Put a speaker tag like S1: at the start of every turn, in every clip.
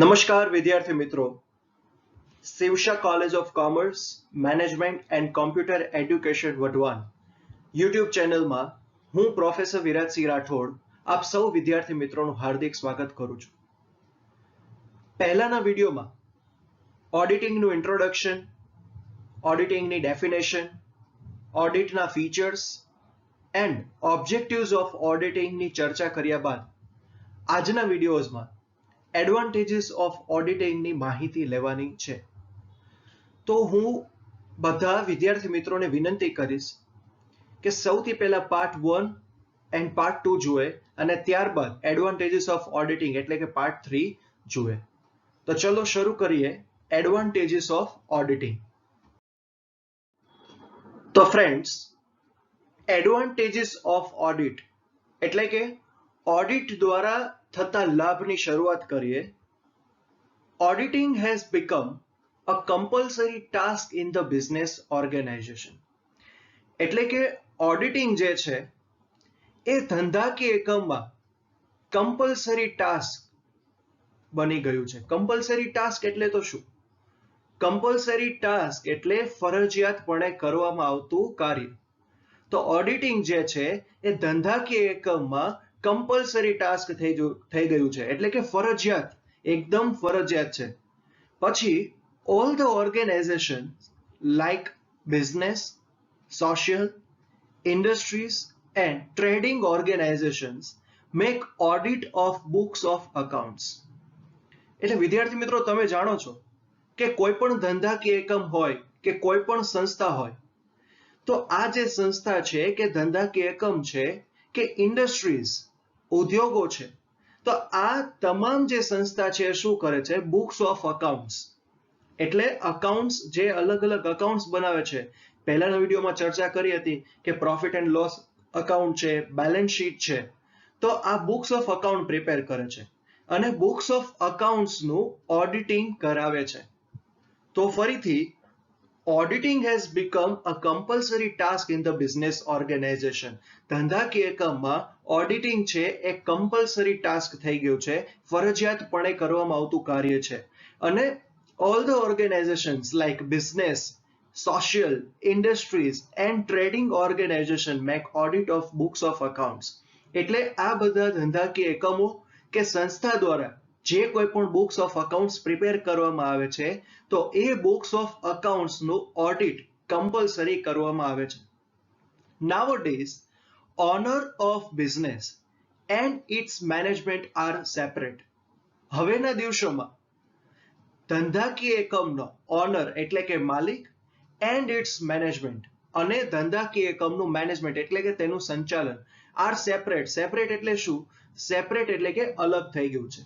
S1: નમસ્કાર વિદ્યાર્થી મિત્રો. Shivsha college of commerce management and computer education Wadhwan YouTube ચેનલમાં હું પ્રોફેસર વિરાજસિંહ રાઠોડ આપ સૌ વિદ્યાર્થી મિત્રોનું હાર્દિક સ્વાગત કરું છું. પહેલાના વિડીયોમાં ઓડિટિંગનું ઇન્ટ્રોડક્શન, ઓડિટિંગની ડેફિનેશન, ઓડિટના ફીચર્સ એન્ડ ઓબ્જેક્ટિવ્સ ઓફ ઓડિટિંગની ચર્ચા કર્યા બાદ આજના વિડીયોઝમાં એડવાન્ટેજીસ ઓફ ઓડિટિંગની માહિતી લેવાની છે. તો હું બધા વિદ્યાર્થી મિત્રોને વિનંતી કરીશ કે સૌથી પહેલા પાર્ટ 1 એન્ડ પાર્ટ 2 જુએ અને ત્યારબાદ એડવાન્ટેજીસ ઓફ ઓડિટિંગ એટલે કે પાર્ટ 3 જુએ. તો ચલો શરૂ કરીએ એડવાન્ટેજીસ ઓફ ઓડિટિંગ. તો ફ્રેન્ડ્સ, એડવાન્ટેજીસ ઓફ ઓડિટ એટલે કે ઓડિટ દ્વારા થતા લાભની શરૂઆત કરીએ. Auditing has become a compulsory task in the business organization. એટલે કે ઓડિટિંગ જે છે એ ધંધાકીય એકમમાં કમ્પલસરી ટાસ્ક બની ગયું છે. કમ્પલસરી ટાસ્ક એટલે તો શું? કમ્પલસરી ટાસ્ક એટલે ફરજિયાતપણે કરવામાં આવતું કાર્ય. તો ઓડિટિંગ જે છે એ ધંધાકીય એકમમાં કમ્પલસરી ટાસ્ક થઈ ગયું છે એટલે કે ફરજિયાત, એકદમ ફરજિયાત છે. પછી all the organizations like business, social, industries and trading organizations make audit of books of accounts. એટલે વિદ્યાર્થી મિત્રો, તમે જાણો છો કે કોઈ પણ ધંધાકીય એકમ હોય કે કોઈ પણ સંસ્થા હોય, તો આ જે સંસ્થા છે કે ધંધાકીય એકમ છે કે ઇન્ડસ્ટ્રીઝ, ઉદ્યોગો છે, તો આ તમામ જે સંસ્થા છે શું કરે છે? બુક્સ ઓફ અકાઉન્ટ્સ એટલે અકાઉન્ટ્સ, જે અલગ અલગ અકાઉન્ટ્સ બનાવે છે. પહેલાના વિડીયોમાં ચર્ચા કરી હતી કે પ્રોફિટ એન્ડ લોસ અકાઉન્ટ છે, બેલેન્સ શીટ છે. તો આ બુક્સ ઓફ અકાઉન્ટ પ્રિપેર કરે છે અને બુક્સ ઓફ અકાઉન્ટ્સનું ઓડિટિંગ કરાવે છે. તો ફરીથી, auditing has become a compulsory task in the business organisation. ધંધાકીય એકમમાં ઓડિટિંગ છે એ કમ્પલસરી ટાસ્ક થઈ ગયું છે, ફરજિયાતપણે કરવામાં આવતું કાર્ય છે. અને all the organizations like business, social, industries and trading organization make audit of books of accounts. એટલે આ બધા ધંધાકીય એકમો કે સંસ્થા દ્વારા જે કોઈ પણ બુક્સ ઓફ અકાઉન્ટ્સ પ્રિપેર કરવામાં આવે છે, તો એ બુક્સ ઓફ અકાઉન્ટ્સનું ઓડિટ કમ્પલસરી કરવામાં આવે છે. Nowadays, honor of business and its management are separate. હવેના દિવસોમાં ધંધાકીય એકમનો ઓનર એટલે કે માલિક એન્ડ ઇટ્સ મેનેજમેન્ટ અને ધંધાકીય એકમનું મેનેજમેન્ટ એટલે કે તેનું સંચાલન આર સેપરેટ. સેપરેટ એટલે શું? સેપરેટ એટલે કે અલગ થઈ ગયું છે.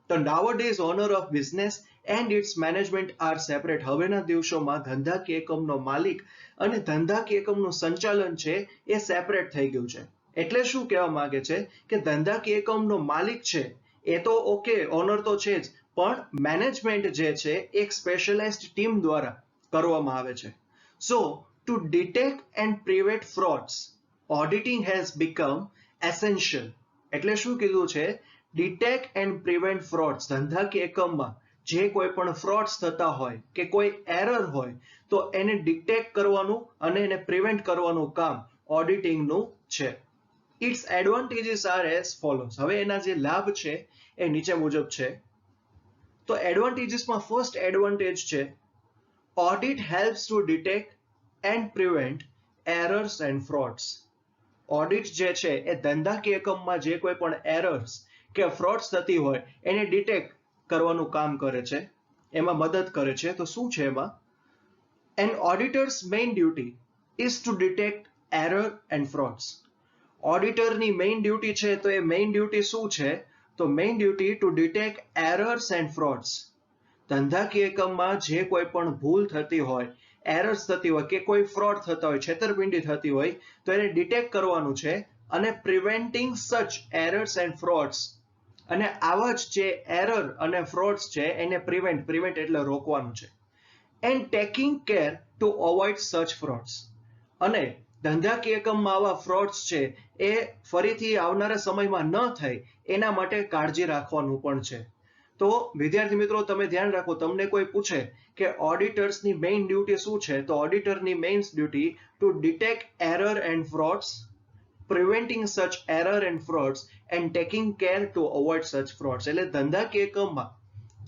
S1: તો nowadays honor of business and its management are separate. હવેના દિવસોમાં ધંધાકીય એકમનો માલિક અને ધંધાકીય એકમનું સંચાલન છે એ સેપરેટ થઈ ગયું છે. એટલે શું કહેવા માંગે છે કે ધંધાકીય એકમનો માલિક છે એ તો ઓકે, ઓનર તો છે જ, પણ મેનેજમેન્ટ જે છે એક સ્પેશિયલાઇઝ્ડ ટીમ દ્વારા કરવામાં આવે છે. So to detect and prevent frauds, auditing has become essential. એટલે શું કીધું છે? Detect and prevent frauds. ધંધાકીય એકમમાં જે કોઈ પણ ફ્રોડ્સ થતા હોય કે કોઈ એરર હોય, તો એને ડિટેક્ટ કરવાનું અને એને પ્રિવેન્ટ કરવાનું કામ ઓડિટિંગનું છે. Its advantages are as follows. હવે એના જે લાભ છે એ નીચે મુજબ છે. તો એડવાન્ટેજીસમાં ફર્સ્ટ એડવાન્ટેજ છે audit helps to detect and prevent errors and frauds. Audit જે છે એ ધંધાકીય એકમમાં જે કોઈ પણ એરર્સ કે ફ્રોડ્સ થતી હોય એને ડિટેક્ટ કરવાનું કામ કરે છે, એમાં મદદ કરે છે. તો શું છે એમાં? An auditor's main duty is to detect error and frauds. ઓડિટરની મેઇન ડ્યુટી છે, તો એ મેઇન ડ્યુટી શું છે? તો main duty to detect errors and frauds. ધંધાકીય એકમમાં જે કોઈ પણ ભૂલ થતી હોય, એરર્સ થતી હોય કે કોઈ ફ્રોડ થતા હોય, છેતરપિંડી થતી હોય, તો એને ડિટેક્ટ કરવાનું છે અને પ્રિવેન્ટિંગ સચ એરર્સ એન્ડ ફ્રોડ્સ, અને આવા જ જે એરર અને ફ્રોડ્સ છે એને પ્રિવેન્ટ એટલે રોકવાનું છે. And taking care to avoid such frauds. અને ધંધાકીય એકમમાં આવા ફ્રોડ્સ છે એ ફરીથી આવનારા સમયમાં ન થાય એના માટે કાળજી રાખવાનું પણ છે. તો વિદ્યાર્થી મિત્રો તમે ધ્યાન રાખો, તમને કોઈ પૂછે કે ઓડિટર્સની મેઇન ડ્યુટી શું છે, તો ઓડિટરની main duty to detect error and frauds, preventing such error and frauds and taking care to avoid such frauds. એટલે ધંધાકીય એકમમાં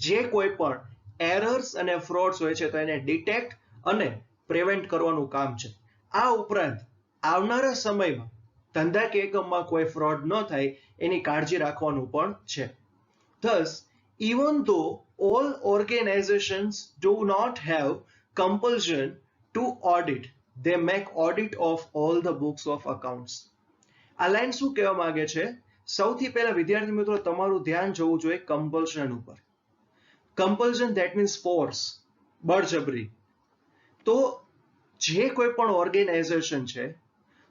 S1: જે કોઈ પણ એરર્સ અને ફ્રોડ્સ હોય છે તો એને ડિટેક્ટ અને પ્રિવેન્ટ કરવાનું કામ છે. આ ઉપરાંત આવનારા સમયમાં ધંધાકીય એકમમાં કોઈ ફ્રોડ ન થાય એની કાળજી રાખવાનું પણ છે. Thus, even though all organizations do not have compulsion to audit, they make audit of all the books of accounts. આ લાઈન શું કહેવા માંગે છે? સૌથી પહેલા વિદ્યાર્થી મિત્રો તમારું ધ્યાન જવું જોઈએ કમ્પલ્શન ઉપર. કમ્પલ્શન ધેટ મીન્સ ફોર્સ, બળજબરી. તો જે કોઈ પણ ઓર્ગેનાઇઝેશન છે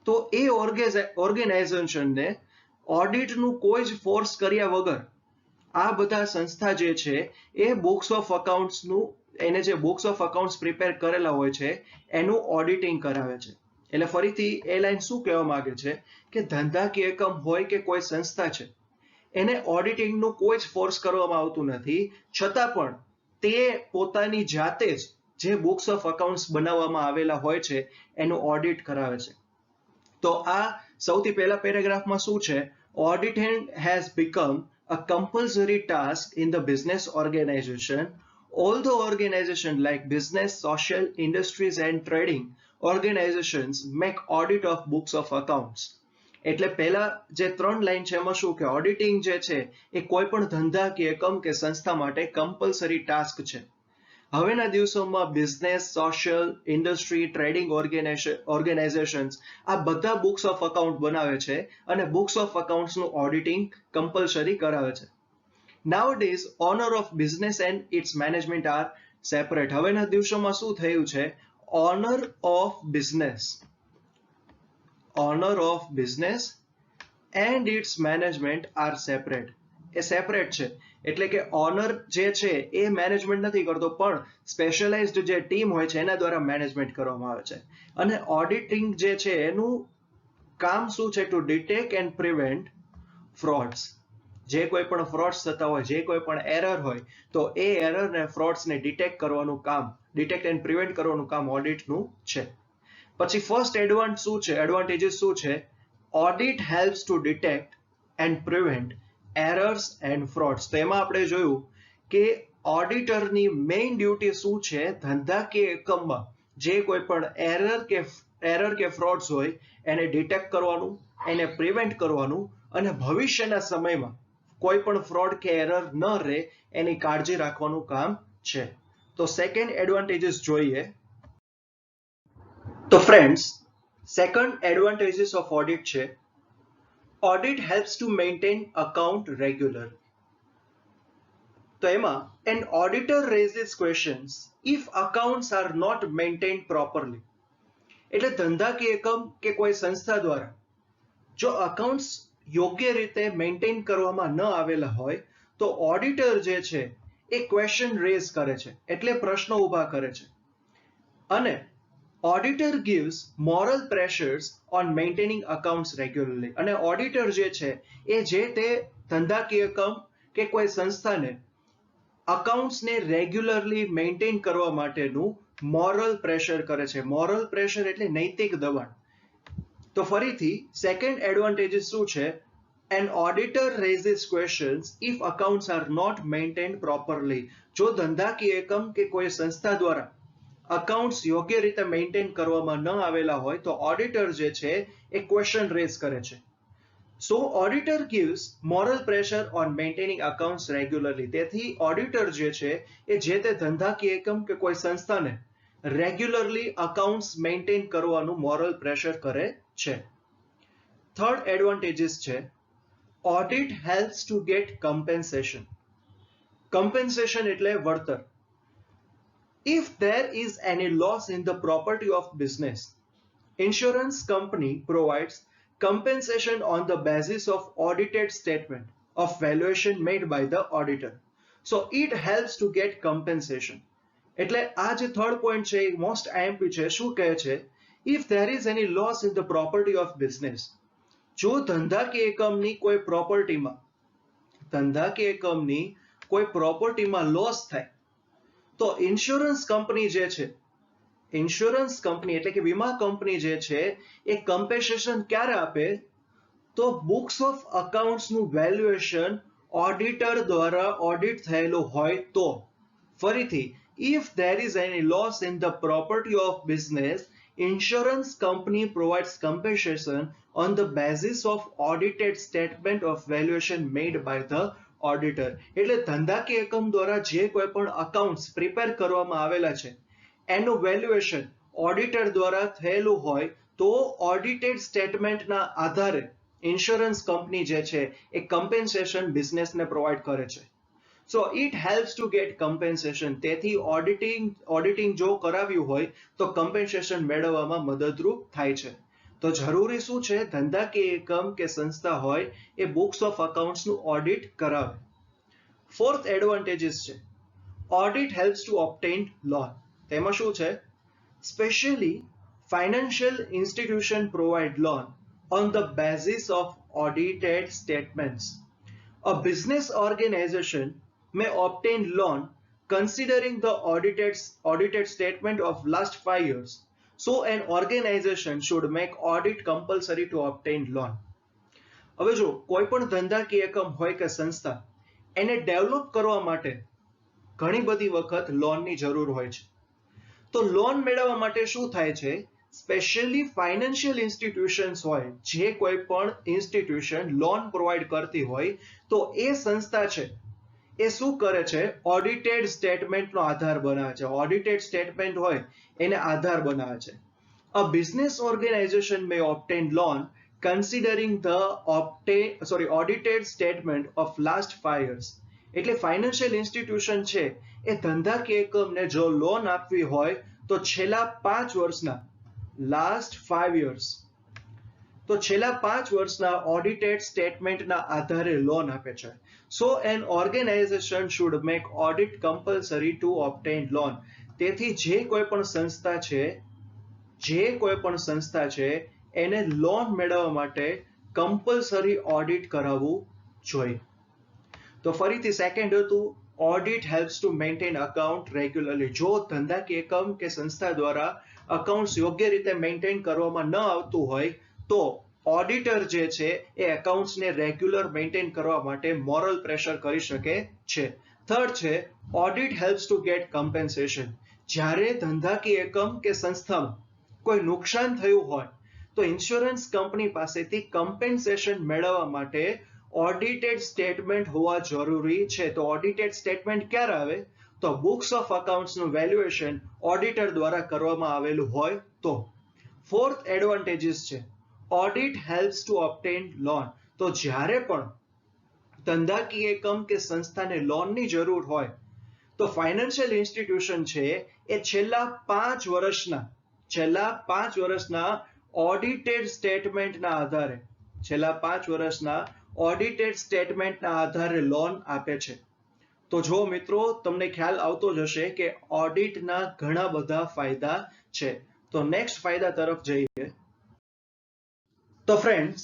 S1: તો એ ઓર્ગેનાઇઝેશનને ઓડિટનું કોઈ જ ફોર્સ કર્યા વગર આ બધા સંસ્થા જે છે એ બુક્સ ઓફ અકાઉન્ટ્સનું, એને જે બુક્સ ઓફ અકાઉન્ટ્સ પ્રિપેર કરેલા હોય છે એનું ઓડિટિંગ કરાવે છે. એટલે ફરીથી એ લાઈન શું કહેવા માંગે છે કે ધંધાકીય એકમ હોય કે કોઈ સંસ્થા છે એને ઓડિટિંગનું કોઈ જ ફોર્સ કરવામાં આવતું નથી, છતાં પણ તે પોતાની જાતે જ જે બુક્સ ઓફ અકાઉન્ટ્સ બનાવવામાં આવેલા હોય છે એનું ઓડિટ કરાવે છે. તો આ સૌથી પહેલા પેરેગ્રાફમાં શું છે? Auditing has become a compulsory task in the business organization. All the organizations like business, social, industries and trading organizations make audit of books of accounts. એટલે પહેલા જે 3 લાઈન છે એમાં શું કે ઓડિટિંગ જે છે એ કોઈ પણ ધંધાકીય એકમ કે સંસ્થા માટે કમ્પલસરી ટાસ્ક છે. હવેના દિવસોમાં business, social, industry, trading organisations આ બધા બુક્સ ઓફ અકાઉન્ટ બનાવે છે અને બુક્સ ઓફ અકાઉન્ટ્સનું ઓડિટિંગ કમ્પલસરી કરાવે છે. Nowadays, honor of business and its management are separate. હવેના દિવસોમાં શું થયું છે? Honor of business and its management are separate. A separate છે. એટલે કે ઓનર જે છે એ મેનેજમેન્ટ નથી કરતો, પણ સ્પેશિયલાઇઝ્ડ જે ટીમ હોય છે એના દ્વારા મેનેજમેન્ટ કરવામાં આવે છે. અને ઓડિટિંગ જે છે એનું કામ શું છે? To detect and prevent frauds. જે કોઈ પણ ફ્રોડ્સ થતા હોય, જે કોઈ પણ એરર હોય, તો એ એરર ને ફ્રોડ્સને ડિટેક્ટ કરવાનું કામ, ડિટેક્ટ એન્ડ પ્રિવેન્ટ કરવાનું કામ ઓડિટનું છે. પછી ફર્સ્ટ એડવાન્ટેજીસ શું છે? Audit helps to detect and prevent errors and frauds. તો એમાં આપણે જોયું કે ઓડિટરની મેઇન ડ્યુટી શું છે? ધંધાકીય એકમમાં જે કોઈ પણ એરર કે ફ્રોડ્સ હોય એને ડિટેક્ટ કરવાનું, એને પ્રિવેન્ટ કરવાનું અને ભવિષ્યના સમયમાં કોઈ પણ ફ્રોડ કે એરર ન રહે એની કાળજી રાખવાનું કામ છે. તો સેકન્ડ એડવાન્ટેજીસ જોઈએ. તો friends, second advantages of audit છે Audit helps to maintain account regular. તો એમાં an auditor raises questions if accounts are not maintained properly. એટલે ધંધાકીય એકમ કે કોઈ સંસ્થા દ્વારા જો અકાઉન્ટ્સ યોગ્ય રીતે મેન્ટેન કરવામાં ન આવેલા હોય તો ઓડિટર જે છે એ ક્વેશ્ચન રેઝ કરે છે, એટલે પ્રશ્નો ઊભા કરે છે. અને Auditor gives moral pressures on maintaining accounts regularly. અને ઓડિટર જે છે એ જે તે ધંધાકીય એકમ કે કોઈ સંસ્થાને અકાઉન્ટ્સને રેગ્યુલરલી મેન્ટેન કરવા માટેનું મોરલ પ્રેશર કરે છે. મોરલ પ્રેશર એટલે નૈતિક દબાણ. તો ફરીથી સેકન્ડ એડવાન્ટેજીસ શું છે? An auditor raises questions if accounts are not maintained properly. જો ધંધાકીય એકમ કે કોઈ સંસ્થા દ્વારા અકાઉન્ટ્સ યોગ્ય રીતે મેન્ટેન કરવામાં ન આવેલા હોય તો ઓડિટર જે છે એ ક્વેશ્ચન રેઝ કરે છે. So auditor gives moral pressure on maintaining accounts regularly. તેથી ઓડિટર જે છે એ જે તે ધંધાકીય એકમ કે કોઈ સંસ્થાને રેગ્યુલરલી અકાઉન્ટ્સ મેન્ટેન કરવાનું મોરલ પ્રેશર કરે છે. થર્ડ એડવાન્ટેજીસ છે audit helps two gate compensation. Compensation એટલે વળતર. If there is any loss in the property of business, insurance company provides compensation on the basis of audited statement of valuation made by the auditor. So it helps to get compensation. એટલે આ જે third point છે એ most IMP છે. શું કહે છે? If there is any loss in the property of business, જો ધંધાકીય એકમની કોઈ પ્રોપર્ટીમાં, ધંધાકીય એકમની કોઈ પ્રોપર્ટીમાં લોસ થાય તો ઇન્સ્યોરન્સ કંપની જે છે, ઇન્સ્યોરન્સ કંપની એટલે કે વીમા કંપની જે છે એ કમ્પેન્સેશન ક્યારે આપે? તો બુક્સ ઓફ અકાઉન્ટ્સનું વેલ્યુએશન ઓડિટર દ્વારા ઓડિટ થયેલું હોય તો. ફરીથી, if there is any loss in the property of business, insurance company provides compensation on the basis of audited statement of valuation made by the auditor. એટલે ધંધાકીય એકમ દ્વારા જે કોઈ પણ અકાઉન્ટ્સ પ્રિપેર કરવામાં આવેલા છે એનું વેલ્યુએશન ઓડિટર દ્વારા થયેલું હોય તો ઓડિટેડ સ્ટેટમેન્ટના આધારે ઇન્સ્યોરન્સ કંપની જે છે એ કમ્પેન્સેશન બિઝનેસને પ્રોવાઈડ કરે છે. So it helps two gate compensation. તેથી ઓડિટિંગ જો કરાવ્યું હોય તો કમ્પેન્સેશન મેળવવામાં મદદરૂપ થાય છે. તો જરૂરી શું છે? ધંધાકીય એકમ કે સંસ્થા હોય એ બુક્સ ઓફ અકાઉન્ટ્સનું ઓડિટ કરાવે. ફોર્થ એડવાન્ટેજીસ છે, audit helps two obtain loan. તેમાં શું છે? Specially financial institution provide loan on the basis of audited statements. A business organization may obtain loan considering the audited statement of last 5 years. So an organization should make audit compulsory to obtain loan. હવે જો કોઈ પણ ધંધાકીય એકમ હોય કે સંસ્થા એને ડેવલપ કરવા માટે ઘણી બધી વખત લોનની જરૂર હોય છે. તો લોન મેળવવા માટે શું થાય છે? સ્પેશિયલી ફાઇનાન્શિયલ ઇન્સ્ટિટ્યુશન્સ હોય, જે કોઈ પણ ઇન્સ્ટિટ્યુશન લોન પ્રોવાઈડ કરતી હોય તો એ સંસ્થા છે એ શું કરે છે? ઓડિટેડ સ્ટેટમેન્ટનો આધાર બનાવે છે. ઓડિટેડ સ્ટેટમેન્ટ હોય એને આધાર બનાવે છે. A business organization may obtain loan considering the audited statement of last 5 years. એટલે ફાઇનાન્શિયલ ઇન્સ્ટિટ્યુશન છે એ ધંધાકીય એકમને જો લોન આપવી હોય તો છેલ્લા 5 વર્ષના લાસ્ટ 5 years તો છેલ્લા 5 વર્ષના ઓડિટેડ સ્ટેટમેન્ટના આધારે લોન આપે છે. So an organization should make audit compulsory to obtain loan. તેથી જે કોઈ પણ સંસ્થા છે એને લોન મેળવવા માટે કમ્પલસરી ઓડિટ કરાવવું જોઈએ. તો ફરીથી સેકન્ડ હતું, audit helps to maintain account regularly. જો ધંધાકીય એકમ કે સંસ્થા દ્વારા અકાઉન્ટ્સ યોગ્ય રીતે મેન્ટેન કરવામાં ન આવતું હોય તો ઓડિટર જે છે એ અકાઉન્ટ્સને રેગ્યુલર મેન્ટેન કરવા માટે મોરલ પ્રેશર કરી શકે છે. થર્ડ છે, audit helps two gate compensation. જ્યારે ધંધાકીય એકમ કે સંસ્થામાં કોઈ નુકસાન થયું હોય તો ઇન્સ્યોરન્સ કંપની પાસેથી કમ્પેન્સેશન મેળવવા માટે ઓડિટેડ સ્ટેટમેન્ટ હોવા જરૂરી છે. તો ઓડિટેડ સ્ટેટમેન્ટ ક્યારે આવે? તો બુક્સ ઓફ અકાઉન્ટ્સનું વેલ્યુએશન ઓડિટર દ્વારા કરવામાં આવેલું હોય તો. ફોર્થ એડવાન્ટેજીસ છે, audit helps two obtain loan. તો જ્યારે પણ ધંધાકીય એકમ કે સંસ્થાને લોનની જરૂર હોય તો ફાઇનાન્શિયલ ઇન્સ્ટિટ્યુશન છે એ છેલ્લા 5 વર્ષના ઓડિટેડ સ્ટેટમેન્ટના આધારે લોન આપે છે. તો જો મિત્રો તમને ખ્યાલ આવતો જ હશે કે ઓડિટના ઘણા બધા ફાયદા છે. તો નેક્સ્ટ ફાયદા તરફ જઈએ. તો ફ્રેન્ડ્સ,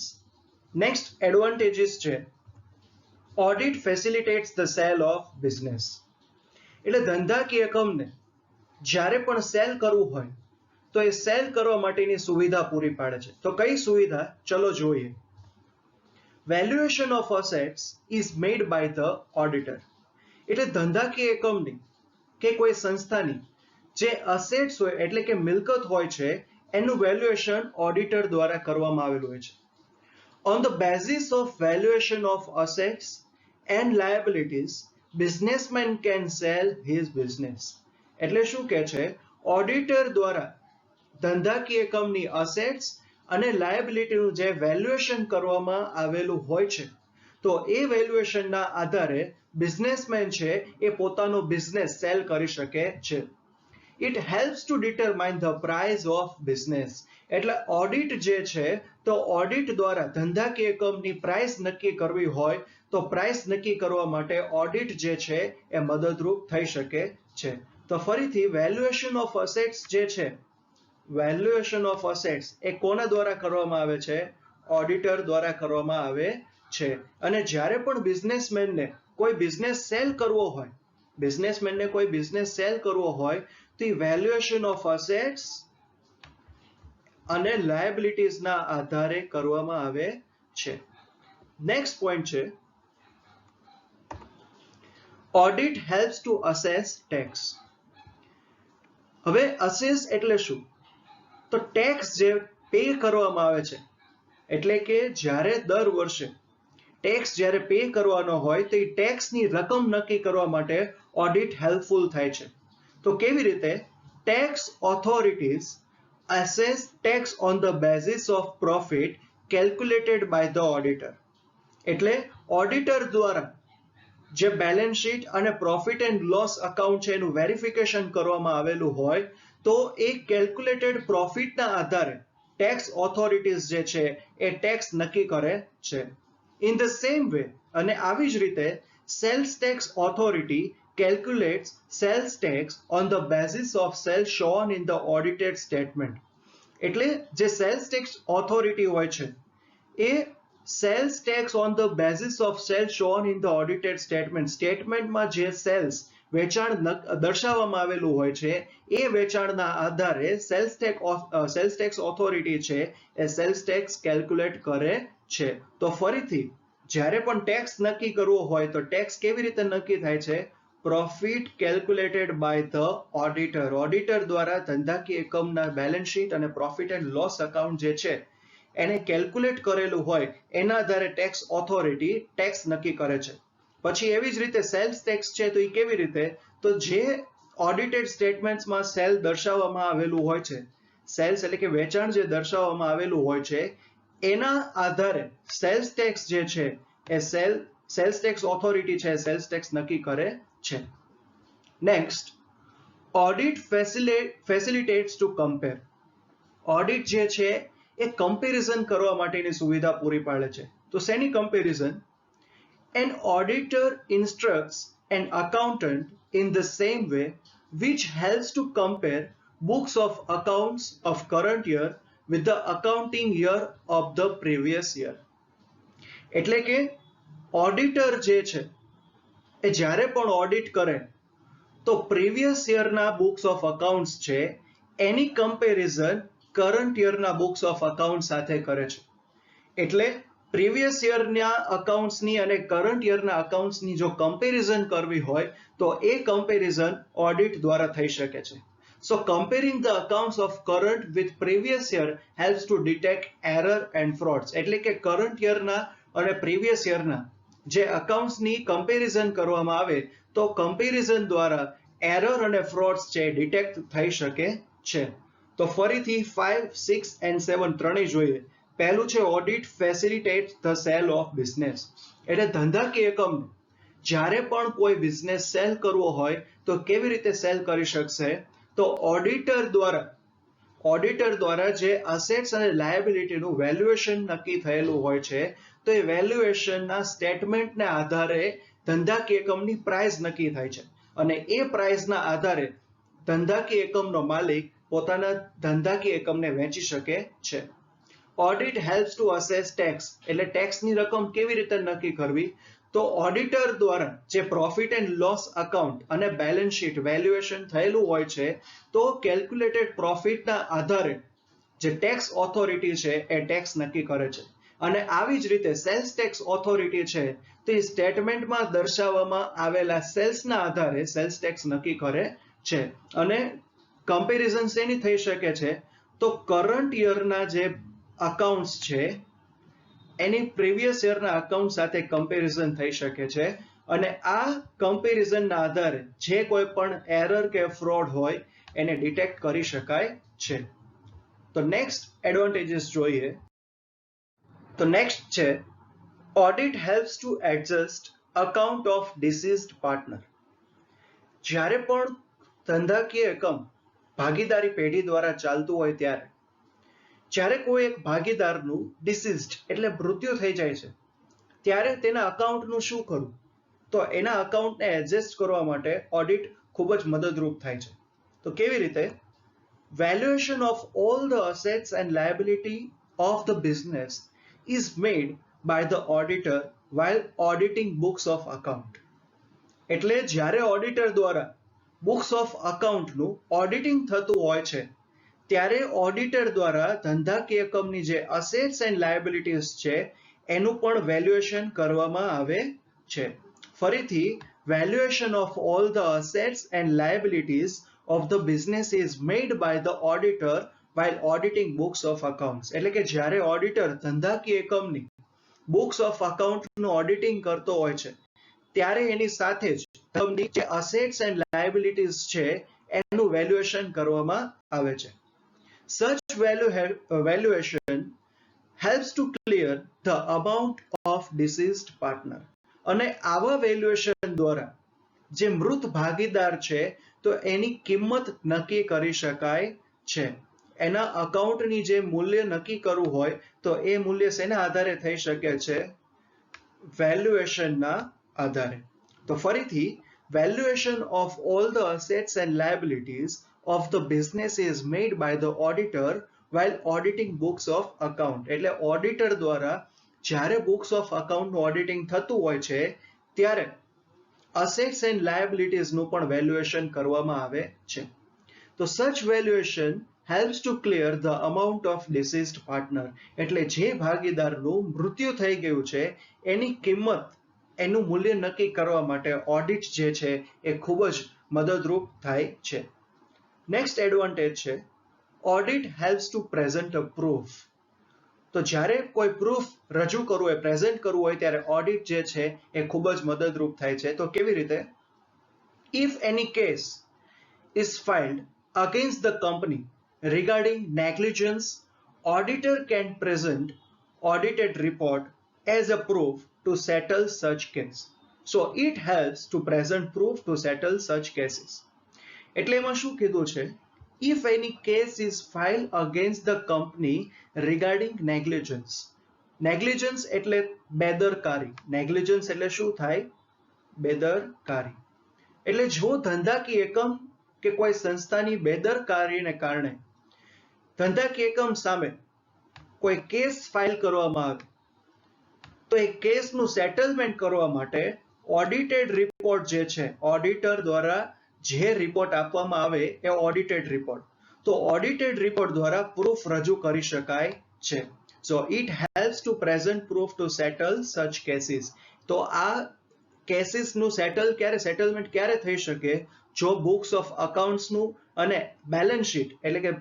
S1: નેક્સ્ટ એડવાન્ટેજીસ છે, audit facilitates the sale of business. એટલે ધંધાકીય એકમને જ્યારે પણ સેલ કરવું હોય તો એ સેલ કરવા માટેની સુવિધા પૂરી પાડે છે. તો કઈ સુવિધા? ચલો જોઈએ. Valuation of assets is made by the auditor. એટલે ધંધાકીય એકમની કે કોઈ સંસ્થાની જે અસેટ્સ હોય એટલે કે મિલકત હોય છે એનું વેલ્યુએશન ઓડિટર દ્વારા કરવામાં આવેલું હોય છે. On the basis of valuation of assets and liabilities businessman can cell his business. એટલે શું કહે છે? ઓડિટર દ્વારા ધંધાકીય એકમની અસેટ્સ અને લાયબિલિટીનું જે વેલ્યુએશન કરવામાં આવેલું હોય છે તો એ વેલ્યુએશનના આધારે બિઝનેસમેન છે એ પોતાનો બિઝનેસ સેલ કરી શકે છે. It helps two determine the price of business. એટલે ઓડિટ જે છે તો ઓડિટ દ્વારા ધંધાકીય એકમની પ્રાઇસ નક્કી કરવી હોય તો પ્રાઇસ નક્કી કરવા માટે ઓડિટ જે છે એ મદદરૂપ થઈ શકે છે. તો ફરીથી વેલ્યુએશન ઓફ અસેટ્સ જે છે, વેલ્યુએશન ઓફ અસેટ્સ એ કોના દ્વારા કરવામાં આવે છે? ઓડિટર દ્વારા કરવામાં આવે છે. અને જ્યારે પણ બિઝનેસમેનને કોઈ બિઝનેસ સેલ કરવો હોય, બિઝનેસમેનને કોઈ બિઝનેસ સેલ કરવો હોય તો એ વેલ્યુએશન ઓફ અસેટ્સ અને લાયબિલિટીઝના આધારે કરવામાં આવે છે. નેક્સ્ટ પોઈન્ટ છે audit helps two assess tax. હવે અસેસ એટલે શું? તો ટેક્સ જે પે કરવામાં આવે છે, એટલે કે જ્યારે દર વર્ષે ટેક્સ જ્યારે પે કરવાનો હોય તો એ ટેક્સની રકમ નક્કી કરવા માટે ઓડિટ હેલ્પફુલ થાય છે. તો કેવી રીતે? Tax authorities assess tax on the basis of profit calculated by the auditor. એટલે ઓડિટર દ્વારા જે બેલેન્સ શીટ અને પ્રોફિટ એન્ડ લોસ અકાઉન્ટ છે એનું વેરિફિકેશન કરવામાં આવેલું હોય તો એ કેલ્ક્યુલેટેડ પ્રોફિટના આધારે ટેક્સ ઓથોરિટીઝ જે છે એ ટેક્સ નક્કી કરે છે. ઇન ધ સેમ વે, અને આવી જ રીતે sales tax authority calculates sales tax on the basis of sales shown in the audited statement. એટલે જે સેલ્સ ટેક્સ ઓથોરિટી હોય છે એ sales tax on the basis of sales shown in the audited statement, સ્ટેટમેન્ટમાં જે cells વેચાણ દર્શાવવામાં આવેલું હોય છે એ વેચાણના આધારે સેલ્સ ટેક્સ ઓથોરિટી છે એ સેલ્સ ટેક્સ કેલ્ક્યુલેટ કરે છે. તો ફરીથી જ્યારે પણ ટેક્સ નક્કી કરવો હોય તો ટેક્સ કેવી રીતે નક્કી થાય છે? Profit calculated by the auditor. Auditor દ્વારા ધંધાકીય એકમના બેલેન્સ શીટ અને પ્રોફિટ એન્ડ લોસ અકાઉન્ટ જે છે એને કેલ્ક્યુલેટ કરેલું હોય એના આધારે ટેક્સ ઓથોરિટી ટેક્સ નક્કી કરે છે. પછી એવી જ રીતે સેલ્સ ટેક્સ છે તો એ કેવી રીતે? તો જે ઓડિટેડ સ્ટેટમેન્ટ્સમાં સેલ દર્શાવવામાં આવેલું હોય છે, સેલ્સ એટલે કે વેચાણ જે દર્શાવવામાં આવેલું હોય છે એના આધારે સેલ્સ ટેક્સ જે છે એ સેલ્સ ટેક્સ ઓથોરિટી છે સેલ્સ ટેક્સ નક્કી કરે છે. Next, audit facilitates to compare. Audit જે છે એ કમ્પેરિઝન કરવા માટેની સુવિધા પૂરી પાડે છે. તો શેની comparison? An auditor instructs an accountant in the same way which helps to compare books of accounts of current year with the accounting year of the previous year. એટલે કે ઓડિટર જે છે એ જ્યારે પણ ઓડિટ કરે તો પ્રીવિયસ યરના books of accounts છે એની કમ્પેરિઝન કરંટ યરના બુક્સ ઓફ અકાઉન્ટ સાથે કરે છે. એટલે પ્રીવિયસ યરના અકાઉન્ટ્સની અને કરંટ યરના અકાઉન્ટ્સની જો કમ્પેરિઝન કરવી હોય તો એ કમ્પેરિઝન ઓડિટ દ્વારા થઈ શકે છે. So comparing the accounts of current with previous year helps to detect error and frauds. એટલે કે કરંટ યરના અને પ્રીવિયસ યરના જે અકાઉન્ટ્સની કમ્પેરિઝન કરવામાં આવે તો કમ્પેરિઝન દ્વારા એરર અને ફ્રોડ્સ છે ડિટેક્ટ થઈ શકે છે. તો ફરીથી 5, 6 એન્ડ 7 ત્રણેય જોઈએ. પહેલું છે audit facilitates the sale of business. એટલે ધંધાકીય એકમ જ્યારે પણ કોઈ બિઝનેસ સેલ કરવો હોય તો કેવી રીતે સેલ કરી શકશે? તો ઓડિટર દ્વારા જે અસેટ્સ અને લાયબિલિટીનું વેલ્યુએશન નક્કી થયેલું હોય છે તો એ વેલ્યુએશનના સ્ટેટમેન્ટને આધારે ધંધાકીય એકમની પ્રાઇસ નક્કી થાય છે અને એ પ્રાઇસના આધારે ધંધાકીય એકમનો માલિક પોતાના ધંધાકીય એકમને વેચી શકે છે. Audit helps two assess tax. એટલે ટેક્સની રકમ કેવી રીતે નક્કી કરવી? તો ઓડિટર દ્વારા જે પ્રોફિટ એન્ડ લોસ અકાઉન્ટ અને બેલેન્સ શીટ વેલ્યુએશન થયેલું હોય છે તો કેલ્ક્યુલેટેડ પ્રોફિટના આધારે જે ટેક્સ ઓથોરિટી છે એ ટેક્સ નક્કી કરે છે. અને આવી જ રીતે સેલ્સ ટેક્સ ઓથોરિટી છે તે સ્ટેટમેન્ટમાં દર્શાવવામાં આવેલા સેલ્સના આધારે સેલ્સ ટેક્સ નક્કી કરે છે. અને કમ્પેરિઝન શેની થઈ શકે છે? તો કરંટ યરના જે અકાઉન્ટ્સ છે એની પ્રીવિયસ યરના અકાઉન્ટ સાથે કમ્પેરિઝન થઈ શકે છે અને આ કમ્પેરિઝનના આધારે જે કોઈ પણ એરર કે ફ્રોડ હોય એને ડિટેક્ટ કરી શકાય છે. તો નેક્સ્ટ એડવાન્ટેજીસ જોઈએ. તો નેક્સ્ટ છે audit helps to adjust account of deceased partner. જ્યારે પણ ધંધાકીય એકમ ભાગીદારી પેઢી દ્વારા ચાલતું હોય ત્યારે જ્યારે કોઈ એક ભાગીદારનું ડિસીઝડ એટલે મૃત્યુ થઈ જાય છે ત્યારે તેના અકાઉન્ટનું શું કરવું? તો એના અકાઉન્ટને એડજસ્ટ કરવા માટે ઓડિટ ખૂબ જ મદદરૂપ થાય છે. તો કેવી રીતે? Valuation of all the assets and liability of the business is made by the auditor while auditing books of account. એટલે જ્યારે ઓડિટર દ્વારા બુક્સ ઓફ અકાઉન્ટનું ઓડિટિંગ થતું હોય છે ત્યારે ઓડિટર દ્વારા ધંધાકીય એકમની જે અસેટ્સ એન્ડ લાયબિલિટીઝ છે એનું પણ વેલ્યુએશન કરવામાં આવે છે. ફરીથી valuation of all the assets and liabilities of the business is made by the auditor while auditing books of accounts. એટલે કે જ્યારે ઓડિટર ધંધાકીય એકમની બુક્સ ઓફ અકાઉન્ટનું ઓડિટિંગ કરતો હોય છે ત્યારે એની સાથે જ એકમની જે અસેટ્સ એન્ડ લાયબિલિટીઝ છે એનું વેલ્યુએશન કરવામાં આવે છે. Such valuation helps to clear the amount of deceased partner. અને આવા વેલ્યુએશન દ્વારા જે મૃત ભાગીદાર છે તો એની કિંમત નક્કી કરી શકાય છે. એના અકાઉન્ટની જે મૂલ્ય નક્કી કરવું હોય તો એ મૂલ્ય શેના આધારે થઈ શકે છે? વેલ્યુએશનના આધારે. તો ફરીથી valuation of all the assets and liabilities of the business is made by the auditor while auditing books of account. એટલે ઓડિટર દ્વારા જ્યારે બુક્સ ઓફ અકાઉન્ટનું ઓડિટિંગ થતું હોય છે ત્યારે અસેટ્સ એન્ડ લાયબિલિટીઝનું પણ વેલ્યુએશન કરવામાં આવે છે. તો such valuation helps to clear the amount of deceased partner. એટલે જે ભાગીદારનું મૃત્યુ થઈ ગયું છે એની કિંમત એનું મૂલ્ય નક્કી કરવા માટે ઓડિટ જે છે એ ખૂબ જ મદદરૂપ થાય છે. નેક્સ્ટ એડવાન્ટેજ છે audit helps to present a proof. તો જ્યારે કોઈ પ્રૂફ રજૂ કરવું હોય, પ્રેઝન્ટ કરવું હોય ત્યારે ઓડિટ જે છે એ ખૂબ જ મદદરૂપ થાય છે. તો કેવી રીતે? If any case is ફાઇલ્ડ against the company regarding negligence, auditor can present audited report as a proof to settle such case. So it helps to present proof to settle such cases. એટલે એમાં શું કીધું છે? If any case is filed against the company regarding negligence. Negligence એટલે બેદરકારી. Negligence એટલે શું થાય? બેદરકારી. એટલે જો ધંધાકીય એકમ કે કોઈ સંસ્થાની બેદરકારીને કારણે ધંધાકીય એકમ સામે કોઈ કેસ ફાઇલ કરવામાં આવે તો એ કેસનું સેટલમેન્ટ કરવા માટે ઓડિટેડ રિપોર્ટ જે છે, ઓડિટર દ્વારા જે રિપોર્ટ આપવામાં આવે એ ઓડિટેડ રિપોર્ટ, તો ઓડિટેડ રિપોર્ટ દ્વારા પ્રૂફ રજૂ કરી શકાય છે. So it helps to present proof to settle such cases. તો આ કેસીસનું સેટલમેન્ટ ક્યારે થઈ શકે? જો બુક્સ ઓફ અકાઉન્ટ્સનું અને બેલેન્સ શીટ એટલે કે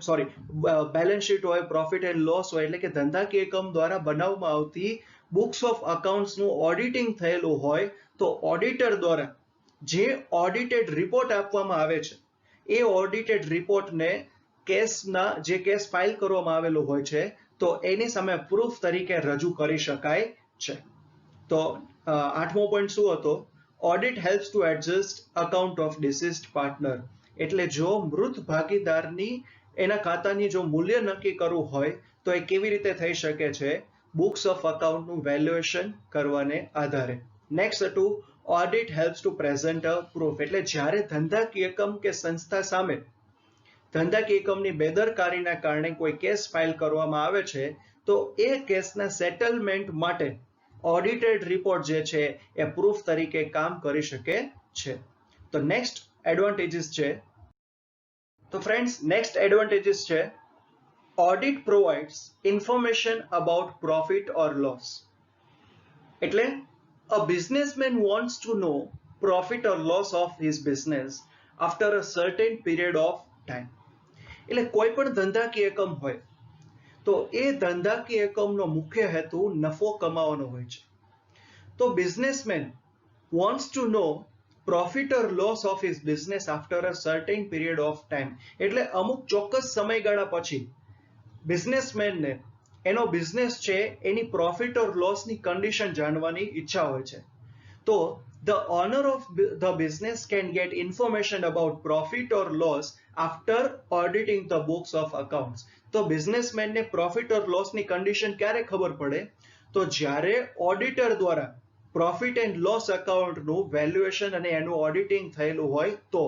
S1: બેલેન્સ શીટ હોય, પ્રોફિટ એન્ડ લોસ હોય એટલે કે ધંધાકીય એકમ દ્વારા બનાવવામાં આવતી બુક્સ ઓફ અકાઉન્ટ્સનું ઓડિટિંગ થયેલું હોય તો ઓડિટર દ્વારા જે ઓડિટેડ રિપોર્ટ આપવામાં આવે છે એ ઓડિટેડ રિપોર્ટને જે કેસ ફાઇલ કરવામાં આવેલું હોય છે તો એની સામે પ્રૂફ તરીકે રજૂ કરી શકાય છે. તો 8મો પોઈન્ટ શું હતો? Audit helps to adjust account of deceased partner. એટલે જો મૃત ભાગીદારની એના ખાતાની જો મૂલ્ય નક્કી કરવું હોય તો એ કેવી રીતે થઈ શકે છે? બુક્સ ઓફ અકાઉન્ટનું વેલ્યુએશન કરવાને આધારે. નેક્સ્ટ હતું audit helps to present a proof. એટલે જ્યારે ધંધાકીય એકમ કે સંસ્થા સામે ધંધાકીય એકમની બેદરકારીના કારણે કોઈ કેસ ફાઇલ કરવામાં આવે છે તો એ કેસના સેટલમેન્ટ માટે ઓડિટેડ રિપોર્ટ જે છે એ પ્રૂફ તરીકે કામ કરી શકે છે. તો નેક્સ્ટ એડવાન્ટેજીસ છે. તો ફ્રેન્ડ્સ નેક્સ્ટ એડવાન્ટેજીસ છે audit provides information about profit or loss. એટલે a businessman wants to know profit or loss of his business after a certain period of time. એટલે કોઈ પણ ધંધાકીય એકમ હોય તો એ ધંધાકીય એકમનો મુખ્ય હેતુ નફો કમાવાનો હોય છે. તો businessman wants to know profit or loss of his business after a certain period of time. એટલે અમુક ચોક્કસ સમયગાળા પછી બિઝનેસમેનને એનો બિઝનેસ છે એની પ્રોફિટ ઓર લોસની કન્ડિશન જાણવાની ઈચ્છા હોય છે. તો the owner of the business can get information about profit or loss after auditing the books of accounts. તો બિઝનેસમેનને પ્રોફિટ ઓર લોસની કન્ડિશન ક્યારે ખબર પડે? તો જ્યારે ઓડિટર દ્વારા પ્રોફિટ એન્ડ લોસ અકાઉન્ટનું વેલ્યુએશન અને એનું ઓડિટિંગ થયેલું હોય તો.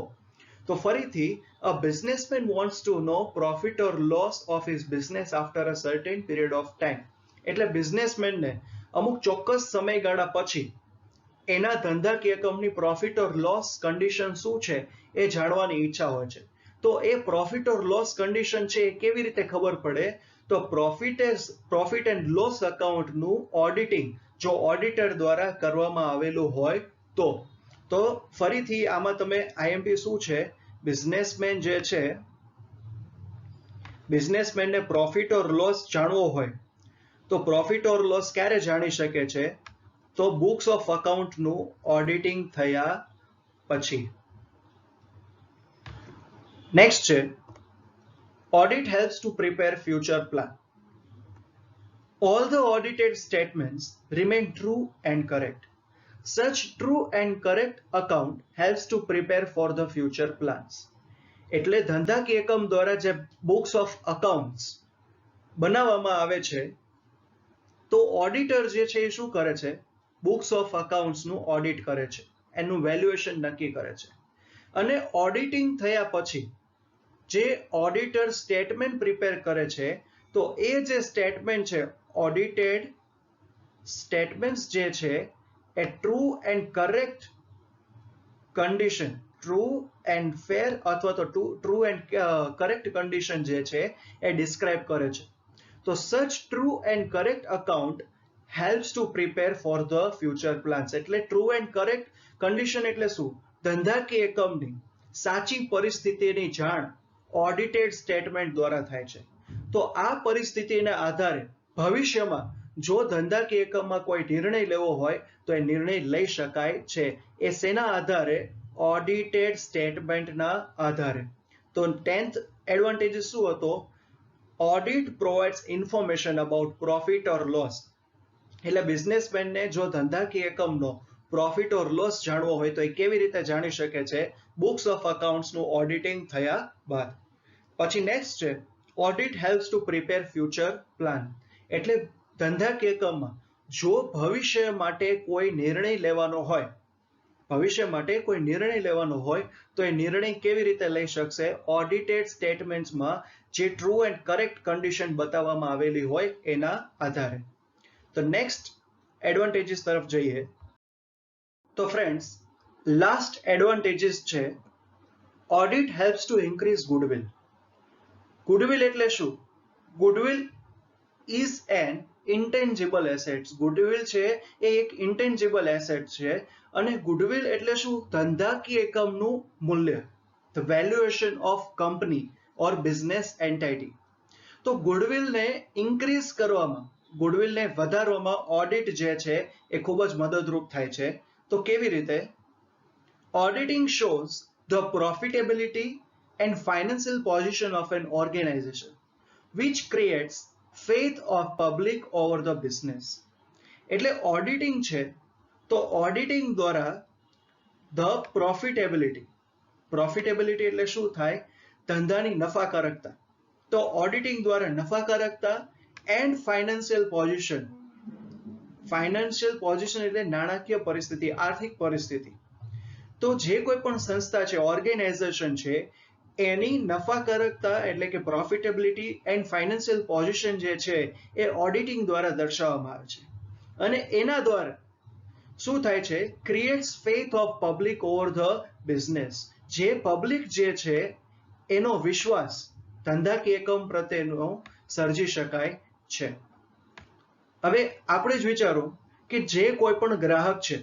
S1: તો ફરીથી a businessman wants to know profit or loss of his business after a certain period of time. એટલે બિઝનેસમેનને અમુક ચોક્કસ સમયગાળા પછી એના ધંધાકીય એકમની પ્રોફિટ ઓર લોસ કન્ડિશન શું છે એ જાણવાની ઈચ્છા હોય છે. તો એ પ્રોફિટ ઓર લોસ કન્ડિશન છે એ કેવી રીતે ખબર પડે? તો પ્રોફિટ એન્ડ લોસ અકાઉન્ટનું ઓડિટિંગ જો ઓડિટર દ્વારા કરવામાં આવેલું હોય તો ફરીથી આમાં તમે આઈએમપી શું છે, બિઝનેસમેન જે છે, બિઝનેસમેનને પ્રોફિટ ઓર લોસ જાણવો હોય તો પ્રોફિટ ઓર લોસ ક્યારે જાણી શકે છે? તો બુક્સ ઓફ અકાઉન્ટનું ઓડિટિંગ થયા પછી. નેક્સ્ટ છે audit helps to prepare future plan. All the audited statements remain true and correct. Such true and correct account helps to prepare for the future plans. એટલે ધંધાકીય એકમ દ્વારા જે બુક્સ ઓફ અકાઉન્ટ્સ બનાવવામાં આવે છે તો ઓડિટર જે છે એ શું કરે છે? બુક્સ ઓફ અકાઉન્ટ્સનું ઓડિટ કરે છે, એનું વેલ્યુએશન નક્કી કરે છે. અને ઓડિટિંગ થયા પછી જે ઓડિટર સ્ટેટમેન્ટ પ્રિપેર કરે છે તો એ જે સ્ટેટમેન્ટ છે, ઓડિટેડ સ્ટેટમેન્ટ્સ જે છે એ true and correct condition, true and fair અથવા તો ટ્રુ એન્ડ કરેક્ટ કન્ડિશન જે છે એ ડિસ્ક્રાઇબ કરે છે. તો such true and correct account helps to prepare for the future plans. એટલે ટ્રુ એન્ડ કરેક્ટ કન્ડિશન એટલે શું? ધંધાકીય એકમની સાચી પરિસ્થિતિની જાણ ઓડિટેડ સ્ટેટમેન્ટ દ્વારા થાય છે. તો આ પરિસ્થિતિના આધારે ભવિષ્યમાં જો ધંધાકીય એકમમાં કોઈ નિર્ણય લેવો હોય તો એ નિર્ણય લઈ શકાય છે. એ શેના આધારે? ઓડિટેડ સ્ટેટમેન્ટના આધારે. તો 10th એડવાન્ટેજ શું હતો? Audit provides information about profit or loss. એટલે બિઝનેસમેનને જો ધંધાકીય એકમનો પ્રોફિટ ઓર લોસ જાણવો હોય તો એ કેવી રીતે જાણી શકે છે? બુક્સ ઓફ અકાઉન્ટ્સનું ઓડિટિંગ થયા બાદ. પછી નેક્સ્ટ છે audit helps to prepare future plan. એટલે ધંધાકીય એકમમાં જો ભવિષ્ય માટે કોઈ નિર્ણય લેવાનો હોય તો એ નિર્ણય કેવી રીતે લઈ શકશે? ઓડિટેડ સ્ટેટમેન્ટ્સમાં જે ટ્રુ એન્ડ કરેક્ટ કન્ડિશન બતાવવામાં આવેલી હોય એના આધારે. તો નેક્સ્ટ એડવાન્ટેજીસ તરફ જઈએ તો ફ્રેન્ડ્સ લાસ્ટ એડવાન્ટેજીસ છે audit helps two increase goodwill. Goodwill એટલે શું? Goodwill is an intangible assets. Goodwill છે એ એક ઇન્ટેન્જિબલ એસેટ છે. અને ગુડવિલ એટલે શું? ધંધાકીય એકમનું મૂલ્ય, the valuation of company or business entity. તો ગુડવિલને ઇન્ક્રીઝ કરવામાં, ગુડવિલને વધારવામાં ઓડિટ જે છે એ ખૂબ જ મદદરૂપ થાય છે. તો કેવી રીતે? Auditing shows the profitability and financial position of an organization, which creates faith of public over the business. એટલે ઓડિટિંગ છે તો ઓડિટિંગ દ્વારા ધ પ્રોફિટેબિલિટી એટલે શું થાય? ધંધાની નફાકારકતા. તો ઓડિટિંગ દ્વારા નફાકારકતા એન્ડ ફાઇનાન્શિયલ પોઝિશન એટલે નાણાકીય પરિસ્થિતિ, આર્થિક પરિસ્થિતિ. તો જે કોઈ પણ સંસ્થા છે, ઓર્ગેનાઇઝેશન છે, એની નફાકારકતા એટલે કે પ્રોફિટેબિલિટી એન્ડ ફાઇનાન્શિયલ પોઝિશન જે છે એ ઓડિટિંગ દ્વારા દર્શાવવામાં આવે છે. અને એના દ્વારા શું થાય છે? Creates faith of public over the business. જે પબ્લિક જે છે એનો વિશ્વાસ ધંધાકીય એકમ પ્રત્યેનો સર્જી શકાય છે. હવે આપણે જ વિચારો કે જે કોઈ પણ ગ્રાહક છે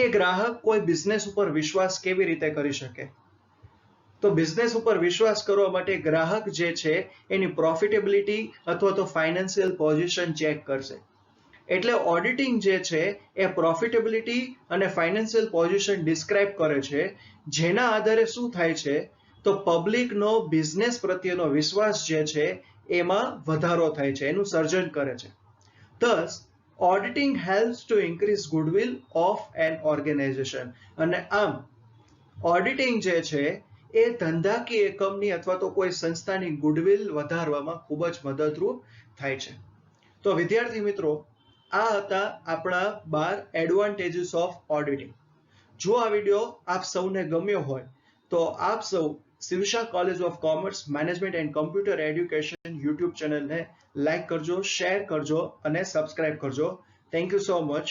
S1: એ ગ્રાહક કોઈ બિઝનેસ ઉપર વિશ્વાસ કેવી રીતે કરી શકે? તો બિઝનેસ ઉપર વિશ્વાસ કરવા માટે ગ્રાહક જે છે એની પ્રોફિટેબિલિટી અથવા તો ફાઇનાન્શિયલ પોઝિશન ચેક કરશે. એટલે ઓડિટિંગ જે છે એ પ્રોફિટેબિલિટી અને ફાઇનાન્શિયલ પોઝિશન ડિસ્ક્રાઇબ કરે છે, જેના આધારે શું થાય છે? તો પબ્લિકનો બિઝનેસ પ્રત્યેનો વિશ્વાસ જે છે એમાં વધારો થાય છે, એનું સર્જન કરે છે. Thus, auditing helps to increase goodwill of an organization. અને આમ ઓડિટિંગ જે છે એ ધંધાકીય એકમની અથવા તો કોઈ સંસ્થાની ગુડવિલ વધારવામાં ખૂબ જ મદદરૂપ થાય છે. તો વિદ્યાર્થી મિત્રો, આ હતા આપણા 12 એડવાન્ટેજીસ ઓફ ઓડિટિંગ. જો આ વિડીયો આપ સૌને ગમ્યો હોય તો આપ સૌ Shivsha college of commerce management and computer education YouTube ચેનલને લાઈક કરજો, શેર કરજો અને સબસ્ક્રાઇબ કરજો. Thank you so much.